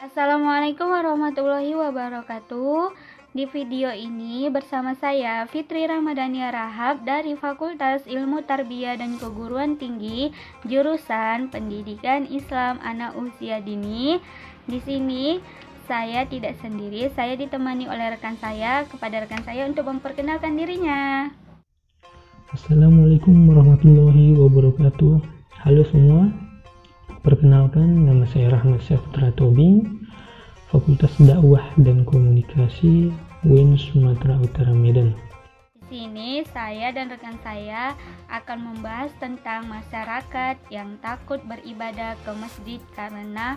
Assalamualaikum warahmatullahi wabarakatuh. Di video ini bersama saya Fitri Ramadhania Rahab dari Fakultas Ilmu Tarbiyah dan Keguruan Tinggi jurusan Pendidikan Islam Anak Usia Dini. Di sini saya tidak sendiri, saya ditemani oleh rekan saya. Kepada rekan saya untuk memperkenalkan dirinya. Assalamualaikum warahmatullahi wabarakatuh. Halo semua, perkenalkan nama saya Rahmat Syaftra Tobing, Fakultas Dakwah dan Komunikasi UIN Sumatera Utara Medan. Di sini saya dan rekan saya akan membahas tentang masyarakat yang takut beribadah ke masjid karena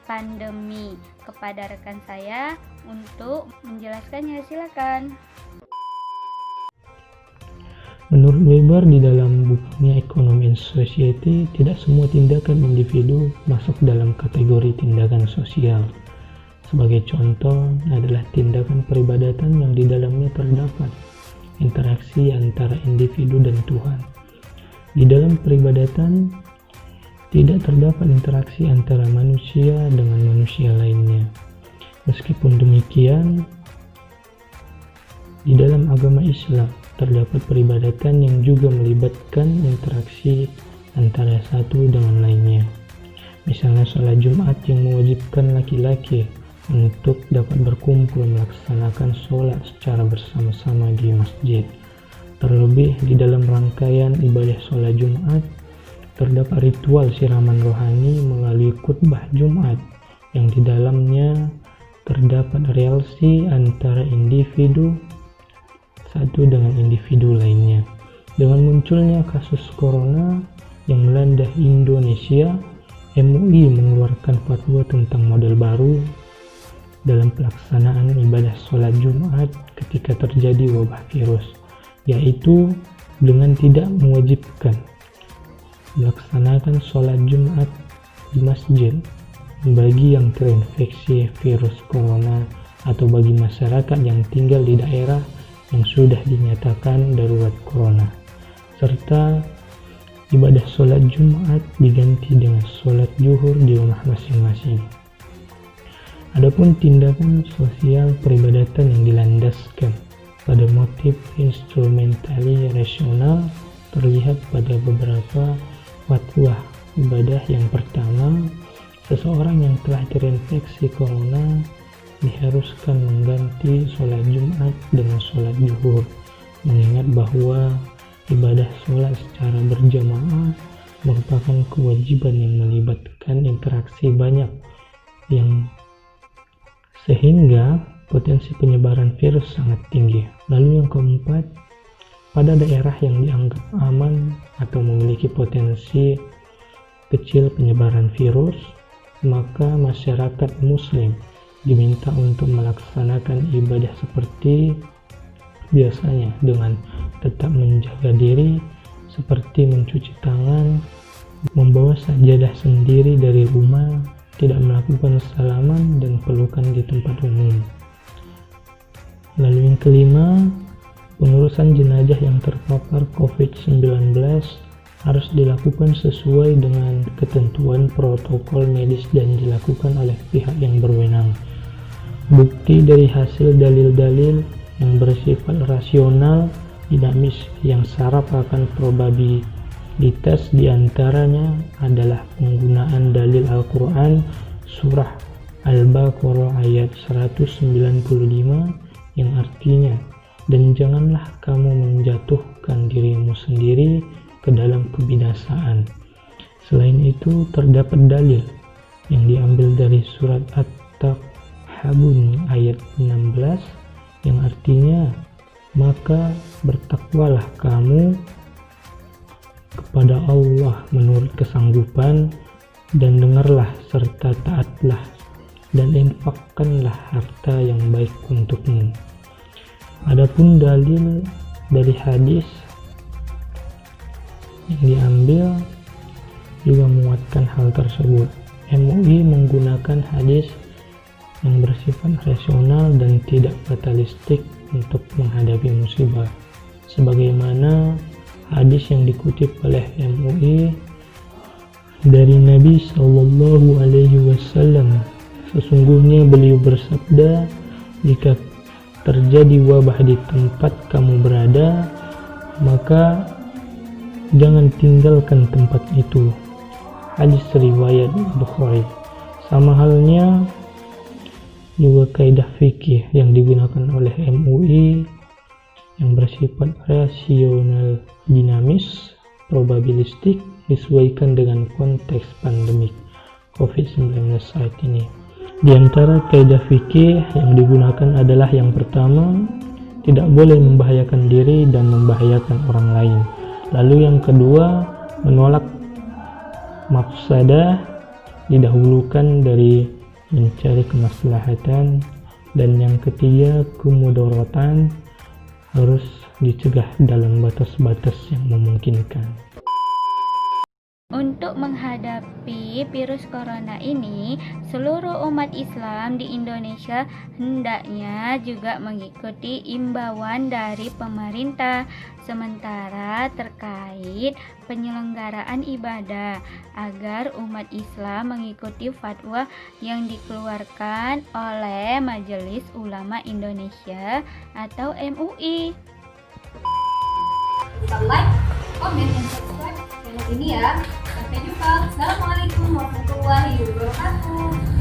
pandemi. Kepada rekan saya untuk menjelaskannya, silakan. Menurut Weber di dalam bukunya Economy and Society, tidak semua tindakan individu masuk dalam kategori tindakan sosial. Sebagai contoh adalah tindakan peribadatan yang di dalamnya terdapat interaksi antara individu dan Tuhan. Di dalam peribadatan tidak terdapat interaksi antara manusia dengan manusia lainnya. Meskipun demikian, di dalam agama Islam terdapat peribadatan yang juga melibatkan interaksi antara satu dengan lainnya. Misalnya sholat Jumat yang mewajibkan laki-laki untuk dapat berkumpul melaksanakan sholat secara bersama-sama di masjid. Terlebih di dalam rangkaian ibadah sholat Jumat terdapat ritual siraman rohani melalui khutbah Jumat yang di dalamnya terdapat relasi antara individu satu dengan individu lainnya. Dengan munculnya kasus corona yang melanda Indonesia, MUI mengeluarkan fatwa tentang model baru dalam pelaksanaan ibadah sholat Jumat ketika terjadi wabah virus, yaitu dengan tidak mewajibkan melaksanakan sholat Jumat di masjid bagi yang terinfeksi virus corona atau bagi masyarakat yang tinggal di daerah yang sudah dinyatakan darurat corona, serta ibadah sholat Jumat diganti dengan sholat zuhur di rumah masing-masing. Adapun tindakan sosial peribadatan yang dilandaskan pada motif instrumentali rasional terlihat pada beberapa fatwa ibadah. Yang pertama, seseorang yang telah terinfeksi corona diharuskan mengganti sholat Jumat dengan sholat zuhur, mengingat bahwa ibadah sholat secara berjamaah merupakan kewajiban yang melibatkan interaksi banyak yang sehingga potensi penyebaran virus sangat tinggi. Lalu yang keempat, pada daerah yang dianggap aman atau memiliki potensi kecil penyebaran virus, maka masyarakat muslim diminta untuk melaksanakan ibadah seperti biasanya dengan tetap menjaga diri seperti mencuci tangan, membawa sajadah sendiri dari rumah, tidak melakukan salaman dan pelukan di tempat umum. Lalu yang kelima, pengurusan jenazah yang terpapar COVID-19 harus dilakukan sesuai dengan ketentuan protokol medis dan dilakukan oleh pihak yang berwenang. Bukti dari hasil dalil-dalil yang bersifat rasional, dinamis, yang syarat akan probabilitas diantaranya adalah penggunaan dalil Al-Quran surah Al-Baqarah ayat 195 yang artinya, dan janganlah kamu menjatuhkan dirimu sendiri ke dalam kebinasaan. Selain itu terdapat dalil yang diambil dari surat At-Takhabun ayat 16 yang artinya, maka bertakwalah kamu kepada Allah menurut kesanggupan dan dengarlah serta taatlah dan infakkanlah harta yang baik untukmu. Adapun dalil dari hadis yang diambil juga menguatkan hal tersebut. MUI menggunakan hadis yang bersifat rasional dan tidak fatalistik untuk menghadapi musibah, sebagaimana hadis yang dikutip oleh MUI dari Nabi Shallallahu Alaihi Wasallam Sesungguhnya beliau bersabda, jika terjadi wabah di tempat kamu berada, maka jangan tinggalkan tempat itu. Hadis riwayat Bukhari. Sama halnya juga kaidah fikih yang digunakan oleh MUI yang bersifat rasional, dinamis, probabilistik, disesuaikan dengan konteks pandemik COVID-19 saat ini. Di antara kaidah fikih yang digunakan adalah yang pertama, tidak boleh membahayakan diri dan membahayakan orang lain. Lalu yang kedua, menolak mafsadah didahulukan dari mencari kemaslahatan, dan yang ketiga, kemudaratan harus dicegah dalam batas-batas yang memungkinkan. Untuk menghadapi virus corona ini, seluruh umat Islam di Indonesia hendaknya juga mengikuti imbauan dari pemerintah sementara terkait penyelenggaraan ibadah, agar umat Islam mengikuti fatwa yang dikeluarkan oleh Majelis Ulama Indonesia atau MUI. Like, komen, dan subscribe channel ini ya. Sampai jumpa. Assalamualaikum warahmatullahi wabarakatuh.